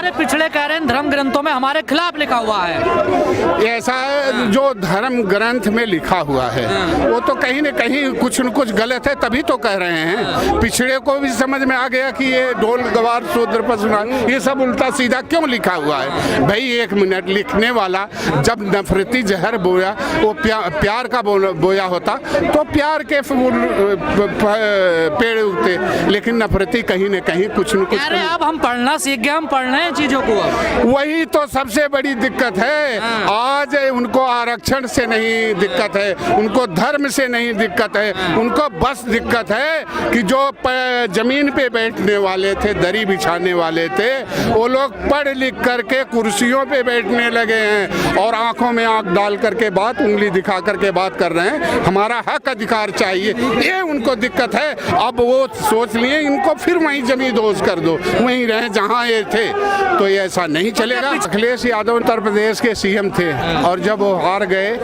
वाले पिछड़े कह रहे हैं धर्म ग्रंथों में हमारे खिलाफ लिखा हुआ है। ऐसा है, जो धर्म ग्रंथ में लिखा हुआ है वो तो कहीं न कहीं कुछ न कुछ गलत है, तभी तो कह रहे हैं। पिछड़े को भी समझ में आ गया कि ये ढोल गवार शूद्र पशुना ये सब उल्टा सीधा क्यों लिखा हुआ है। भाई एक मिनट, लिखने वाला जब नफरती जहर बोया, वो प्यार का बोया होता तो प्यार के पेड़ उगते, लेकिन नफरती कहीं न कहीं कुछ न कुछ। अरे अब हम पढ़ना सीख गए, हम पढ़ रहे हैं चीजों को। वही तो सबसे बड़ी दिक्कत है। आज उनको आरक्षण से नहीं दिक्कत है, उनको धर्म से नहीं दिक्कत है, उनको बस दिक्कत है कि जो जमीन पे बैठने वाले थे, दरी बिछाने वाले थे, वो लोग पढ़ लिख करके कुर्सियों पे बैठने लगे हैं और आंखों में आंख डाल करके बात, उंगली दिखा करके बात कर रहे हैं हमारा हक अधिकार चाहिए, ये उनको दिक्कत है। अब वो सोच लिए इनको फिर वहीं जमींदोज कर दो, वहीं रहे जहाँ ये थे, तो ये ऐसा नहीं चलेगा। अखिलेश यादव उत्तर प्रदेश के सीएम थे और जब वो हार गए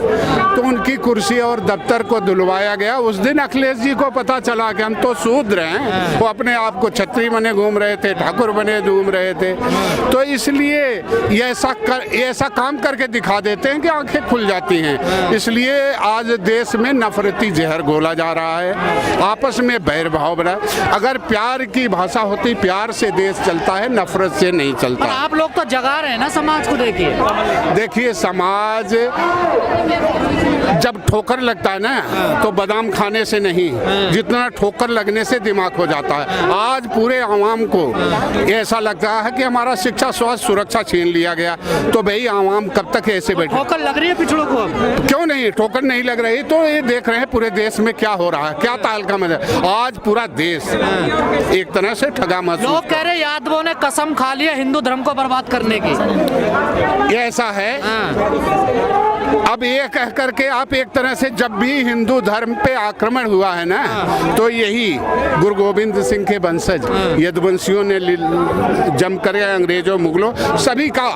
तो उनकी कुर्सी और दफ्तर को दुलवाया गया। उस दिन अखिलेश जी को पता चला कि हम तो शूद्र हैं। वो अपने आप को छत्री बने घूम रहे थे, ठाकुर बने घूम रहे थे, तो इसलिए ये ऐसा काम करके दिखा देते हैं कि आंखें खुल जाती हैं। इसलिए आज देश में नफरती जहर घोला जा रहा है, आपस में बैर भाव बना। अगर प्यार की भाषा होती, प्यार से देश चलता है, नफरत से नहीं चलता। आप लोग तो जगा रहे हैं ना समाज को। देखिए समाज जब ठोकर लगता है ना तो बादाम खाने से नहीं, जितना ठोकर लगने से दिमाग हो जाता है। आज पूरे आवाम को ऐसा लगता है कि हमारा शिक्षा स्वास्थ्य सुरक्षा छीन लिया गया, तो भाई आवाम कब तक ऐसे बैठे। ठोकर लग रही है पिछड़ों को? क्यों नहीं, ठोकर नहीं लग रही तो ये देख रहे हैं पूरे देश में क्या हो रहा है, क्या ताल का मजा। आज पूरा देश एक तरह से ठगा महसूस। लोग कह रहे यादवों ने कसम खा लिया हिंदू धर्म को बर्बाद करने की। ऐसा है, अब ये कह करके आप एक तरह से, जब भी हिंदू धर्म पे आक्रमण हुआ है ना, तो यही गुरु गोविंद सिंह के वंशज यदुवंशियों ने जम कर अंग्रेजों मुगलों सभी का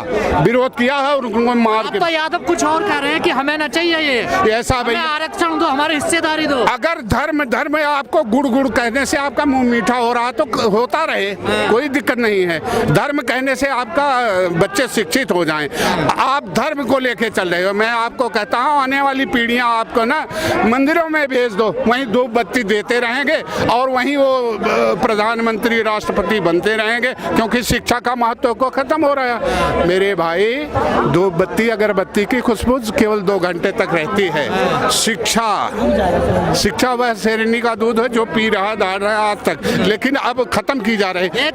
विरोध किया है और उनको मार के। तो यादव कुछ और कह रहे हैं कि हमें न चाहिए ये ऐसा, भाई आरक्षण दो, हमारी हिस्सेदारी दो। अगर धर्म आपको गुड़ गुड़ कहने से आपका मुंह मीठा हो रहा तो होता रहे, कोई दिक्कत नहीं है। धर्म कहने से आपका बच्चे शिक्षित हो जाएं। आप धर्म को लेके चल रहे हो। मैं आपको कहता हूँ आने वाली पीढ़ियां आपको ना मंदिरों में भेज दो, वहीं धूप बत्ती देते रहेंगे और वहीं वो प्रधानमंत्री राष्ट्रपति बनते रहेंगे, क्योंकि शिक्षा का महत्व को खत्म हो रहा है। मेरे भाई, धूप बत्ती अगरबत्ती की खुशबू केवल 2 घंटे तक रहती है। शिक्षा वह शेरनी का दूध है जो पी रहा दाढ़ रहा आज तक, लेकिन अब खत्म की जा रही है।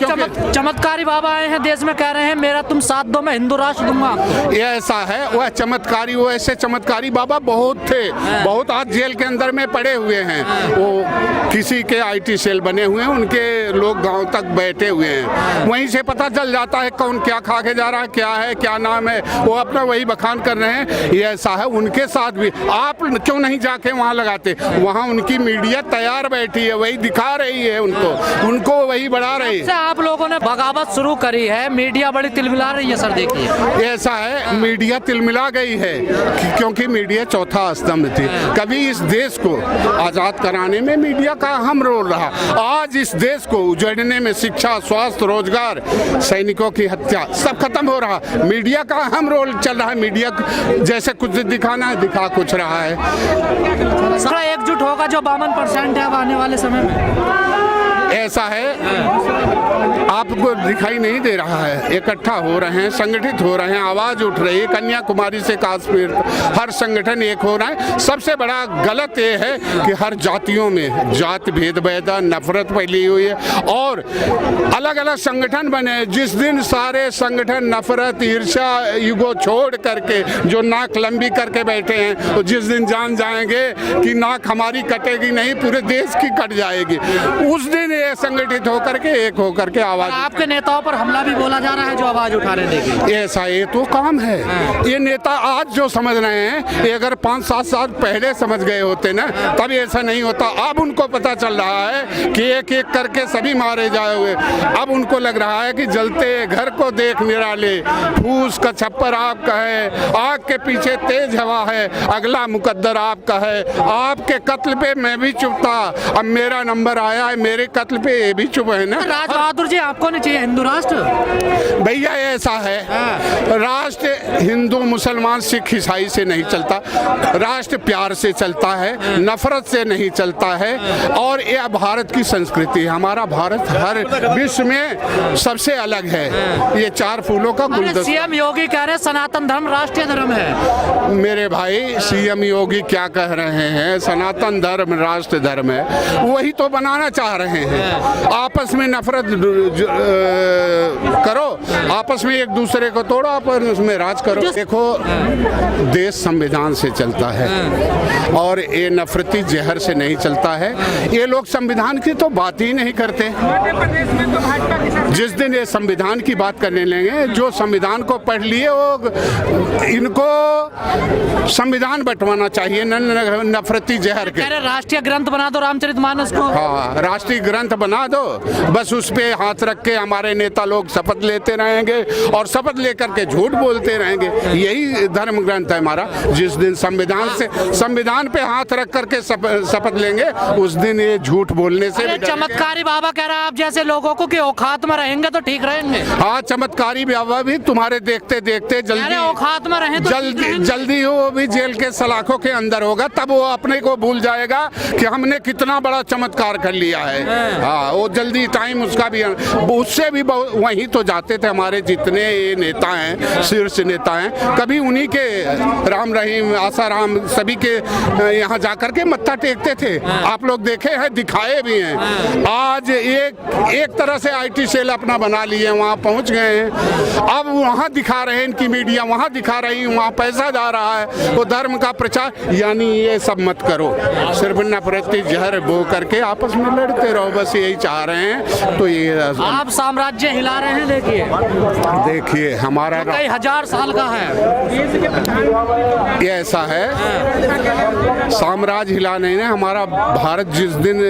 चमत्कारी बाबा आए हैं देश में, कह रहे हैं मेरा तुम साथ दो मैं हिंदू राष्ट्र दूंगा। ये ऐसा है, वह चमत्कारी, वो ऐसे चमत्कारी बाबा बहुत थे, बहुत आज जेल के अंदर में पड़े हुए हैं। वो किसी के IT सेल बने हुए हैं, उनके लोग गांव तक बैठे हुए हैं, वहीं से पता चल जाता है कौन क्या खा के जा रहा है, क्या है क्या नाम है, वो अपना वही बखान कर रहे हैं। ये ऐसा है, उनके साथ भी आप क्यों नहीं जाके वहाँ लगाते? वहाँ उनकी मीडिया तैयार बैठी है, वही दिखा रही है उनको वही बढ़ा रही है। आप लोगों ने बगावत शुरू करी है, मीडिया बड़ी तिलमिला रही है सर। देखिए ऐसा है, मीडिया तिलमिला गई है क्योंकि मीडिया चौथा स्तंभ थी। कभी इस देश को आजाद कराने में मीडिया का अहम रोल रहा। आज इस देश को उजड़ने में शिक्षा, स्वास्थ्य, रोजगार, सैनिकों की हत्या सब खत्म हो रहा। मीडिया का अहम रोल चल रहा है। मीडिया जैसे कुछ दिखाना है, दिखा कुछ रहा है। सारा एकजुट होगा जो 52% है अब आने वाले समय में। ऐसा है, आपको दिखाई नहीं दे रहा है। इकट्ठा हो रहे हैं, संगठित हो रहे हैं, आवाज उठ रही है। कन्याकुमारी से कश्मीर, हर संगठन एक हो रहा है। सबसे बड़ा गलत ये है कि हर जातियों में जात भेद नफरत फैली हुई है और अलग अलग संगठन बने। जिस दिन सारे संगठन नफरत, ईर्ष्या, ईगो छोड़ करके जो नाक लंबी करके बैठे हैं, तो जिस दिन जान जाएंगे कि नाक हमारी कटेगी नहीं, पूरे देश की कट जाएगी, उस दिन ये संगठित होकर के एक होकर के आवाज। आपके नेताओं पर हमला भी बोला जा रहा है जो आवाज उठा रहे हैं। ऐसा ये तो काम है। ये नेता आज जो समझ रहे हैं, ये अगर 5-7 साल पहले समझ गए होते ना, तब ऐसा नहीं होता। अब उनको पता चल रहा है कि एक एक करके सभी मारे जाओगे। अब उनको लग रहा है कि जलते घर को देख निराले, फूस का छप्पर आपका है, आग के पीछे तेज हवा है, अगला मुकद्दर आपका है। आपके कत्ल पे मैं भी चुप था, अब मेरा नंबर आया है, मेरे कत्ल कत्ल पे ये भी चुप है ना। राज बहादुर जी, आपको नहीं चाहिए हिंदू राष्ट्र? भैया ऐसा है, राष्ट्र हिंदू मुसलमान सिख ईसाई से नहीं चलता, राष्ट्र प्यार से चलता है, नफरत से नहीं चलता है। और ये भारत की संस्कृति है। हमारा भारत हर विश्व में सबसे अलग है। ये चार फूलों का गुलदस्ता। सीएम योगी कह रहे हैं सनातन धर्म राष्ट्रीय धर्म है। मेरे भाई, सीएम योगी क्या कह रहे हैं? सनातन धर्म राष्ट्र धर्म है, वही तो बनाना चाह रहे हैं। आपस में नफरत करो, आपस में एक दूसरे को तोड़ो, आपस में राज करो। देखो, देश संविधान से चलता है और ये नफरती जहर से नहीं चलता है। ये लोग संविधान की तो बात ही नहीं करते। जिस दिन ये संविधान की बात करने लेंगे, जो संविधान को पढ़ लिए वो, इनको संविधान बंटवाना चाहिए नफरती जहर के। राष्ट्रीय ग्रंथ बना दो रामचरितमानस को। हाँ, राष्ट्रीय ग्रंथ बना दो, बस उस पे हाथ रख के हमारे नेता लोग शपथ लेते रहेंगे और शपथ लेकर के झूठ बोलते रहेंगे। यही धर्म ग्रंथ है हमारा। जिस दिन संविधान पे हाथ रख करके शपथ लेंगे, उस दिन ये झूठ बोलने से। चमत्कारी बाबा कह रहा है आप जैसे लोगों को कि औकात में रहेंगे तो ठीक रहेंगे। हाँ, चमत्कारी बाबा भी तुम्हारे देखते देखते जल्दी औकात में रहे तो जल्दी वो भी जेल के सलाखों के अंदर होगा, तब वो अपने को भूल जाएगा कि हमने कितना बड़ा चमत्कार कर लिया है। हाँ, वो जल्दी टाइम उसका भी, उससे भी वहीं तो जाते थे हमारे जितने ये नेता हैं, शीर्ष नेता हैं, कभी उन्हीं के राम रहीम, आसाराम, सभी के यहाँ जाकर के मत्था टेकते थे। आप लोग देखे हैं, दिखाए भी हैं। आज एक तरह से IT सेल अपना बना लिए, वहाँ पहुँच गए हैं। अब वहाँ दिखा रहे हैं, इनकी मीडिया वहाँ दिखा रही, वहाँ पैसा जा रहा है, वो धर्म का प्रचार। यानी ये सब मत करो, सिर्फ नफरती जहर बो करके आपस में लड़ते रहो, बस यही चाह रहे हैं। तो ये आप साम्राज्य हिला रहे हैं। देखिए हमारा कई हजार साल का है। ये ऐसा है, साम्राज्य हिला नहीं है हमारा भारत। जिस दिन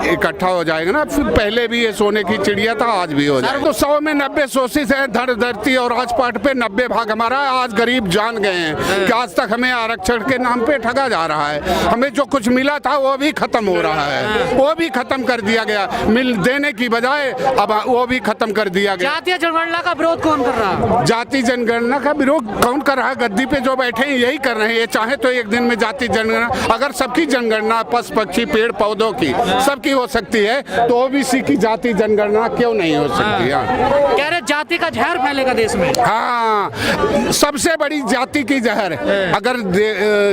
इकट्ठा हो जाएगा ना, फिर पहले भी ये सोने की चिड़िया था, आज भी हो जाएगा। तो 100 में 90 सोसिस है, धड़ धरती और राजपाट पे 90 भाग हमारा। आज गरीब जान गए हैं कि आज तक हमें आरक्षण के नाम पे ठगा जा रहा है। हमें जो कुछ मिला था वो भी खत्म हो रहा है, वो भी खत्म कर दिया गया। मिल देने की बजाय अब वो भी खत्म कर दिया गया। जातीय जनगणना का विरोध कौन कर रहा है? जाति जनगणना का विरोध कौन कर रहा है? गद्दी पे जो बैठे हैं यही कर रहे हैं। ये चाहे तो एक दिन में जाति जनगणना, अगर सबकी जनगणना पशु पक्षी पेड़ पौधों की सबकी हो सकती है, तो OBC की जाति जनगणना क्यों नहीं हो सकती? कह रहे जाति का जहर फैलेगा देश में। हाँ, सबसे बड़ी जाति की जहर अगर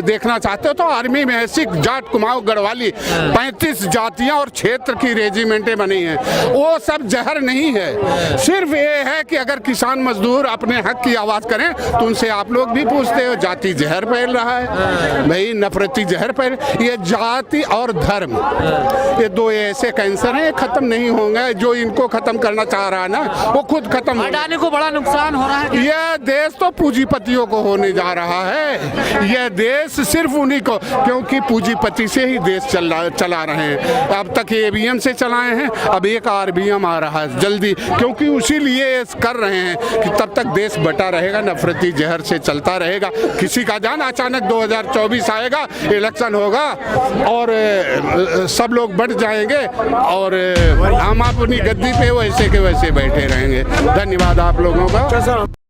देखना चाहते हो तो आर्मी में है, सिख, जाट, कुमाऊं, गढ़वाली, 35 जातियां और क्षेत्र की रेजिमेंटें बनी हैं। वो सब जहर नहीं है। सिर्फ ये है कि अगर किसान मजदूर अपने हक की आवाज करें तो उनसे आप लोग भी पूछते हो, जाति जहर फैल रहा है भाई, नफरती जहर फैल। ये जाति और धर्म, ये दो ऐसे कैंसर हैं, खत्म नहीं होंगे। जो इनको खत्म करना चाह रहा है ना, वो खुद खत्म। अडानी को बड़ा नुकसान हो रहा है। यह देश तो पूंजीपतियों को होने जा रहा है। यह देश सिर्फ उन्हीं को, क्योंकि पूंजीपति से ही देश चला रहे हैं। अब तक EVM से चलाए हैं, अब एक RBM आ रहा है जल्दी, क्योंकि उसी लिए कर रहे हैं कि तब तक देश बटा रहेगा, नफरती जहर से चलता रहेगा। किसी का जान, अचानक 2024 आएगा, इलेक्शन होगा और सब लोग बढ़ जाएंगे और हम अपनी गद्दी पे वैसे के वैसे बैठे रहेंगे। धन्यवाद आप लोगों का।